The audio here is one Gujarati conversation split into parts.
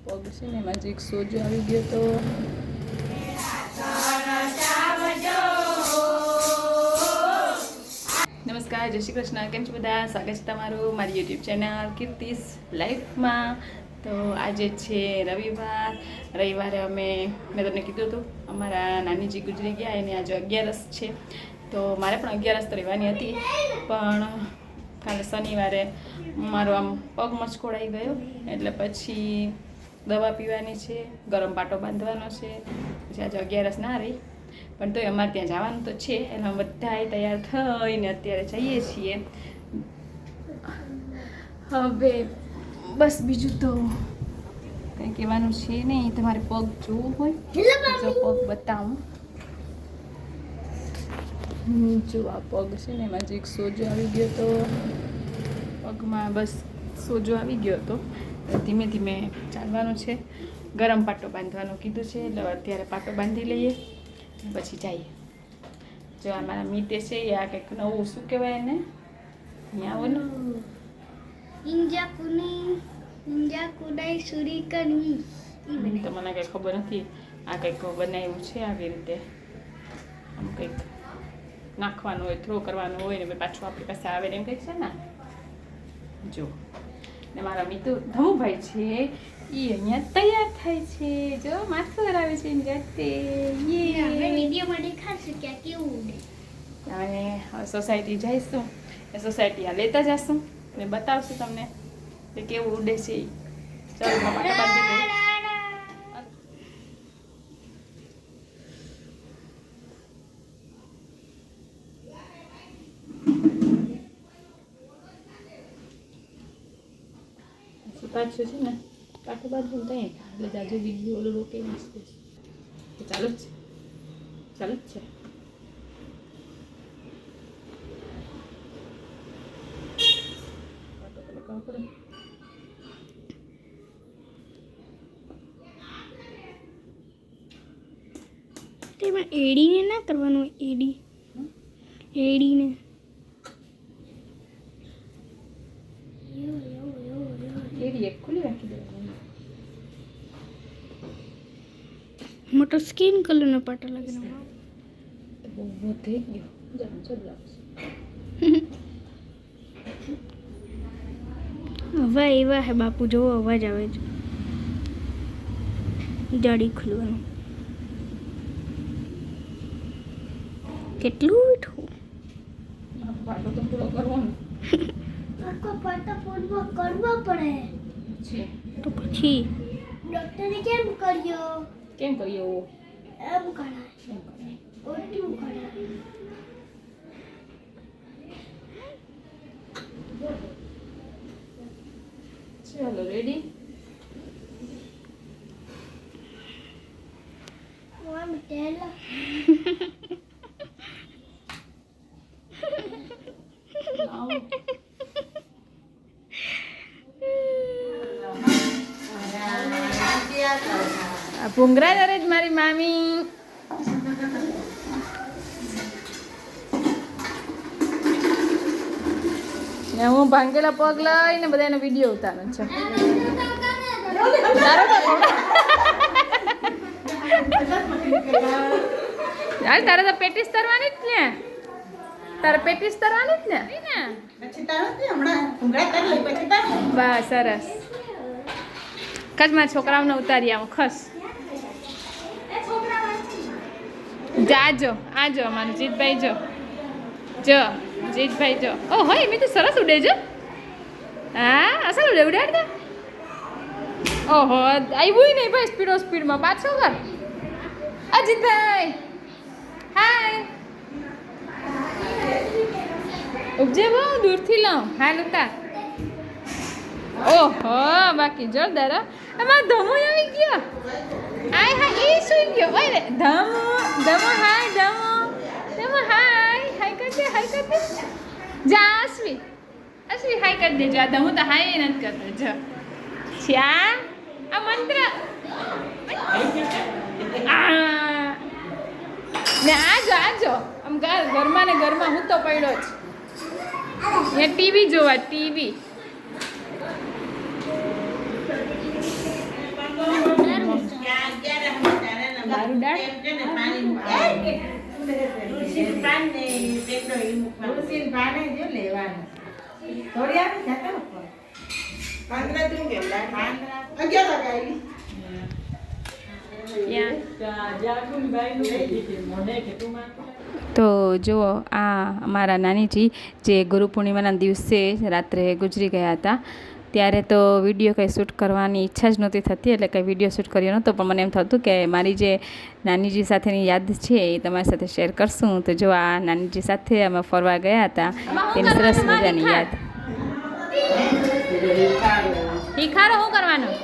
પગ છે ને એમાં જે એક સોજો આવી ગયો તો નમસ્કાર, જય શ્રી કૃષ્ણ. કેમ છો બધા? સ્વાગત છે તમારું મારી યુટ્યુબ ચેનલ કીર્તિસ લાઈફમાં. તો આજે છે રવિવારે મેં તમને કીધું હતું અમારા નાનીજી ગુજરી ગયા, એને આજે 11 છે. તો મારે પણ 11 તો રહેવાની હતી, પણ કાલે શનિવારે મારો આમ પગ મચકોડાઈ ગયો, એટલે પછી દવા પીવાની છે, ગરમ પાટો બાંધવાનો છે. પછી આજે 11 ના રહી, પણ તોય અમારે ત્યાં જવાનું તો છે, એટલે અમે બધા તૈયાર થઈને અત્યારે જઈએ છીએ. હવે બસ બીજું તો કંઈ કહેવાનું છે નહીં. તમારે પગ જોવું હોય જો પગ બતાવું. જો આ પગ છે ને એમાં જે એક સોજો આવી ગયો તો પગમાં, બસ સોજો આવી ગયો હતો. ધીમે ધીમે ચાલવાનું છે, ગરમ પાટો બાંધવાનો કીધું છે, એટલે અત્યારે પાટો બાંધી લઈએ પછી જઈએ. જો આ મારા મીતે છે, આ કંઈક નવું શું કહેવાય એને, અહીંયા આવો ને, તો મને કંઈ ખબર નથી. આ કંઈક બનાવ્યું છે આવી રીતે, આમ કંઈક નાખવાનું હોય, થ્રો કરવાનું હોય ને પાછું આપણી પાસે આવે ને એમ કંઈક છે ને. જો ને મારા મિત્ર ધમુભાઈ છે, એ અહીંયા તૈયાર થાય છે. જો માથું કરાવે છે એની જાતે. હવે સોસાયટી જઈશું, એ સોસાયટી આ લેતા જઈશું ને બતાવશું તમને કે કેવું ઉડે છે. ચાલો પાટા બાંધી દઈએ. પાછું છે ને પાટો બાંધવું ત્યાં એટલે જાજુ વિડીયો ઓલો રોકે નાખશે. ચાલુ જ છે. તેમાં એડીને ના કરવાનું, એડીને એડી એક ખુલ્લી રાખી દેવાની. મોટો સ્કિન કલરનો પાટો લગાવવાનો. બહુ થઈ ગયો, જબ લાગશે. હવા એવા હે બાપુ, જોવો અવાજ આવે છે. જાડી ખુલવાનું કેટલું મીઠું. પાટો તો પૂરો કરવાનો છે. તો પછી ડોક્ટરે કેમ કર્યો? કેમ કર્યો? એમ કરાય, ઓટલું કરાય. ચાલો રેડી. આમ તેલ આ ભૂંગરા દરે જ મારી મામી. ને હું ભાંગેલા પગ લઈને બધાનો વિડીયો ઉતારો છે. તારે તો પેટીસ તરવાની જ ને, તારે પેટીસ તરવાની જ ને. બસ સરસ. ખસ મારા છોકરાઓને ઉતારી આવો, ખસ. જાજો આજો અમારું જીતભાઈ, જો જીતભાઈ જો. ઓ હોય મેં તો સરસ ઉડે જો. હા અસલ ઉડાડ દે. ઓહો આવ્યું નહીં ભાઈ, સ્પીડમાં પાછો કર. અજીતભાઈ હાય. ઉપજે બહુ દૂરથી લાવ. હાલ ઉતાર. ઓહો બાકી જોરદાર. એમાં ધમો આવી ગયો. હાય હાય, એ સુઈ ગયો. ઓય ધમો હાય, ધમો હાય કરજે. જા અશ્વી હાય કરી દેજો. આ ધમો તો હાય નથી કરતો. જો શ્યા આ મંત્ર ને આજો આમ ઘરમાં ને ઘરમાં હું તો પડ્યો જ. ટીવી જોવા, ટીવી. અડદ દાળ તો જુઓ આ અમારા નાનીજી જે ગુરુ પૂર્ણિમાના દિવસે રાત્રે ગુજરી ગયા હતા ત્યારે તો વિડીયો કંઈ શૂટ કરવાની ઈચ્છા જ નહોતી થતી એટલે કંઈ વિડીયો શૂટ કર્યો નહોતો પણ મને એમ થતું કે મારી જે નાનીજી સાથેની યાદ છે એ તમારી સાથે શેર કરશું તો જો આ નાનીજી સાથે અમે ફરવા ગયા હતા એની સરસ મજાની યાદ હિખારો શું કરવાનું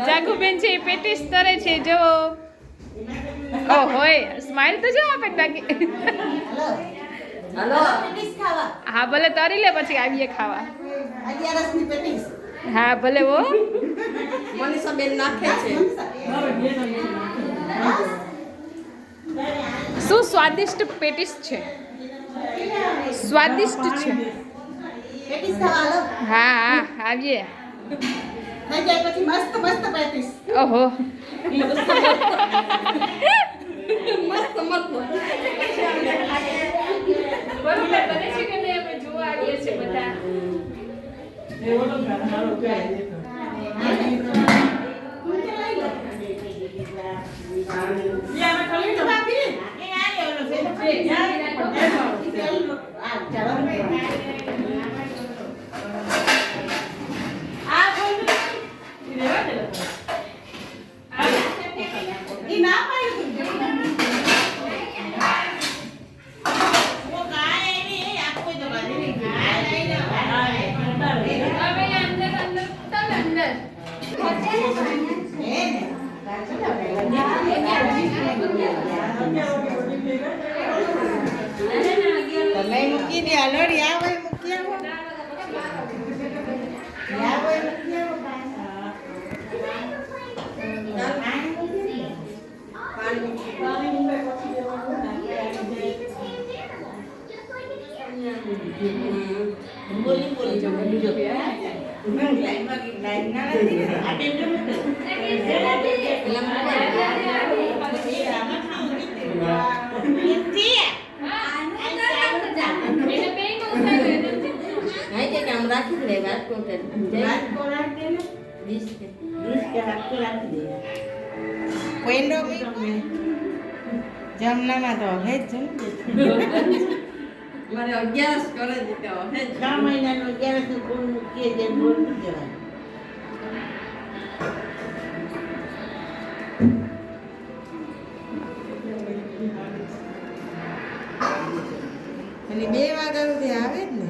જાગુબેન છે એ પેટીસ તરે છે જો ઓ હોય સ્માઈલ તો જો આપે બાકી હલો પેટીસ ખાવા હા ભલે તરી લે પછી આવીએ ખાવા 11 ની પેટીસ હા ભલે વો મનીષા બેન નાખે છે શું સ્વાદિષ્ટ પેટીસ છે સ્વાદિષ્ટ છે પેટીસ ખાવા હાલો હા હા આવીએ થઈ જાય પછી મસ્ત મસ્ત પેટીસ ઓહો મસ્ત મસ્ત બરોબર બને છે કે નહીં આપણે જોવા આવીએ છીએ બધા તમે મૂકી દે હલોડી આ ભાઈ મૂકી આવો યા ભાઈ મૂકી આવો બોલી બોલી જો બીજો લાઈન ના નથી આ ટેન્શન રાખી દે રાજકોટ જમનામાં તો હવે જ મારે 11 કરે છે તો હવે 6 મહિનાનો 11 નું ગુણ મૂકીએ જે બોલ જવાય અને 2 વાગ્યા સુધી આવે જ ને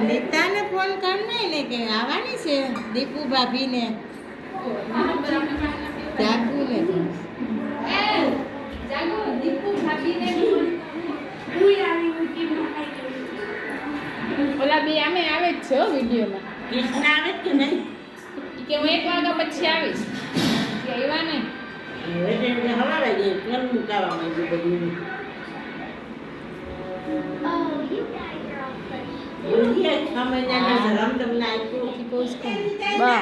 નીતાને ફોન કર ને કે આવવાની છે દીપુ ભાભીને જાગુને ઓલા બે આમે આવે જ છે વિડીયોમાં કૃષ્ણ આવે કે નહીં કે હું 1 વાગ્યા પછી આવીશ કે આવ્યા નહીં હવારે જઈએ કેમ મુકાવા માંગ્યું બધું Oh, you got your own place. બોલીએ 6 મહિનાનો ધરમ તમને આપ્યું પોઝ કર બા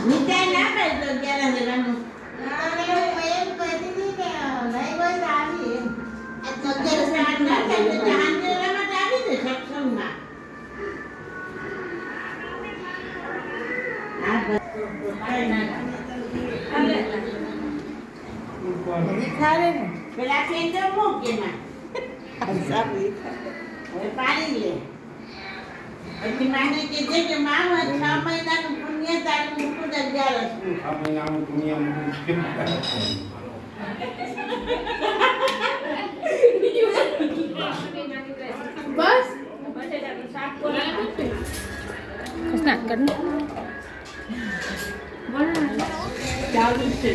નીચે ના પાડતો 11,000 નું એમ કહેતી હતી કે નહીં બસ આવી આ 11,000 ના થાય તો હાંજેરામાં આવી ને સક્ષમમાં આ બસ ખારે ને પેલા કેન્દ્ર મૂકે ના સાબી હવે પાડી લે પછી માને કે જે કે માવ 6 મહિનાનું પુણ્ય તારું મુકુદ 11 નું આ મહિનાનું દુનિયા મુકુદ બસ સ્નાન કર ને ચાલુ છે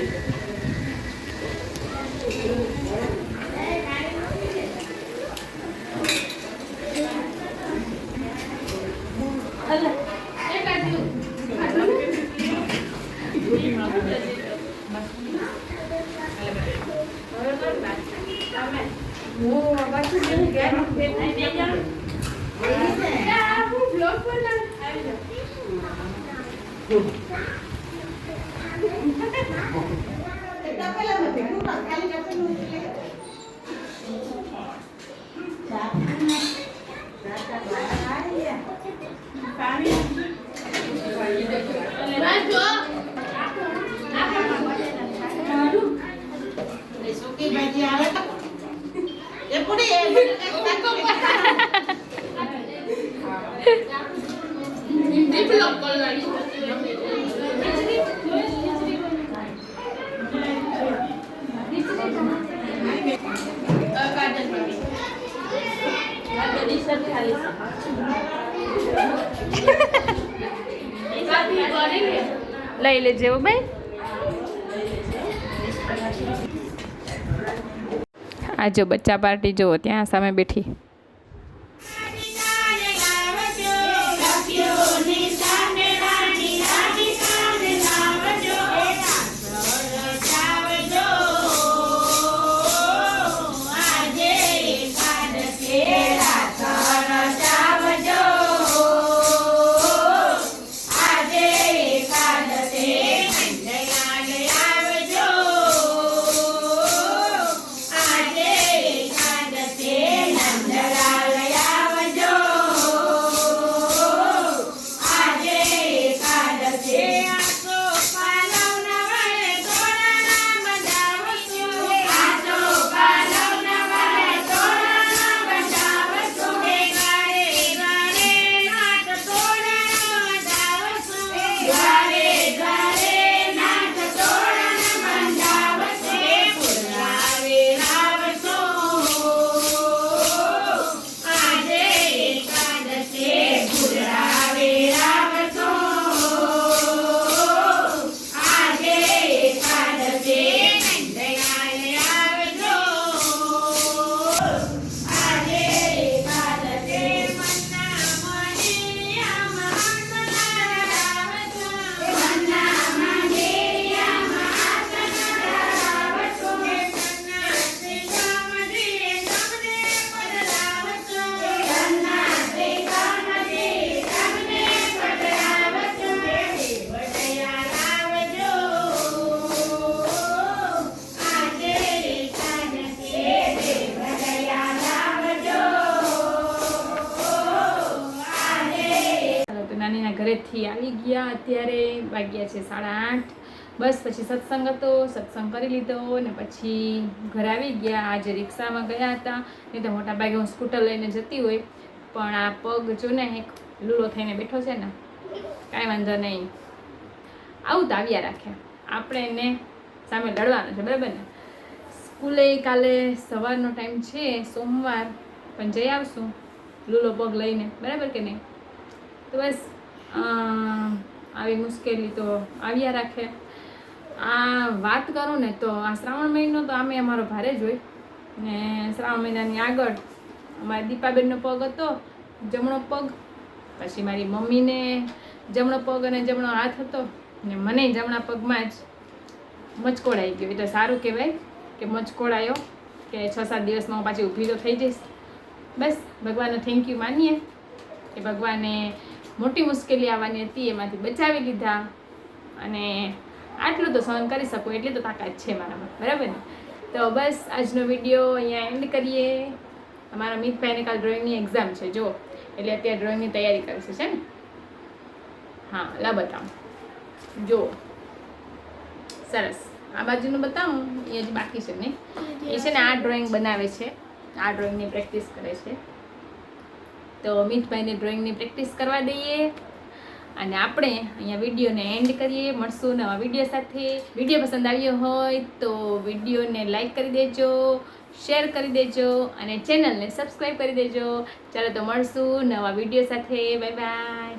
સુકી ભાજી આવે એ પૂરી લઈ લેજે હો ભાઈ આ જો બચ્ચા પાર્ટી જુઓ ત્યાં સામે બેઠી ઘરેથી આવી ગયા અત્યારે વાગ્યા છે 8:30 બસ પછી સત્સંગ હતો સત્સંગ કરી લીધો ને પછી ઘરે આવી ગયા આજે રિક્ષામાં ગયા હતા નહીં તો મોટા ભાગે હું સ્કૂટર લઈને જતી હોય પણ આ પગ જો ને એક લૂલો થઈને બેઠો છે ને કાંઈ વાંધો નહીં આવું તો આવ્યા રાખે આપણે એને સામે લડવાનું છે બરાબર ને સ્કૂલે કાલે સવારનો ટાઈમ છે, સોમવાર, પણ જઈ આવશું લૂલો પગ લઈને, બરાબર કે નહીં? તો બસ આવી મુશ્કેલી તો આવ્યા રાખે. આ વાત કરું ને તો આ શ્રાવણ મહિનો તો આમે અમારો ભારે જ હોય ને. શ્રાવણ મહિનાની આગળ અમારા દીપાબેનનો પગ હતો, જમણો પગ, પછી મારી મમ્મીને જમણો પગ અને જમણો હાથ હતો ને મને જમણા પગમાં જ મચકોડ આવી ગયો. એટલે સારું કહેવાય કે મચકોડ આવ્યો, કે 6-7 દિવસમાં હું પાછી ઊભી તો થઈ જઈશ. બસ ભગવાનનો થેન્ક યુ માનીએ કે ભગવાને મોટી મુશ્કેલી આવવાની હતી એમાંથી બચાવી લીધા, અને આટલું તો સહન કરી શકું એટલી તો તાકાત છે મારામાં, બરાબર ને? તો બસ આજનો વિડીયો અહીંયા એન્ડ કરીએ. અમારા મિતભાઈને કાલ ડ્રોઈંગની એક્ઝામ છે, જો એટલે અત્યારે ડ્રોઈંગની તૈયારી કરશે, છે ને? હા, લા બતાવું, જો સરસ. આ બાજુનું બતાવું, એ હજી બાકી છે નહીં. એ છે ને આ ડ્રોઈંગ બનાવે છે, આ ડ્રોઈંગની પ્રેક્ટિસ કરે છે. તો મિતભાઈને ડ્રોઈંગની પ્રેક્ટિસ કરવા દઈએ અને આપણે અહીંયા વિડીયોને એન્ડ કરીએ. મળશું નવા વિડીયો સાથે. વિડીયો પસંદ આવ્યો હોય તો વિડીયોને લાઈક કરી દેજો, શેર કરી દેજો અને ચેનલને સબસ્ક્રાઈબ કરી દેજો. ચાલો તો મળશું નવા વિડીયો સાથે. Bye bye.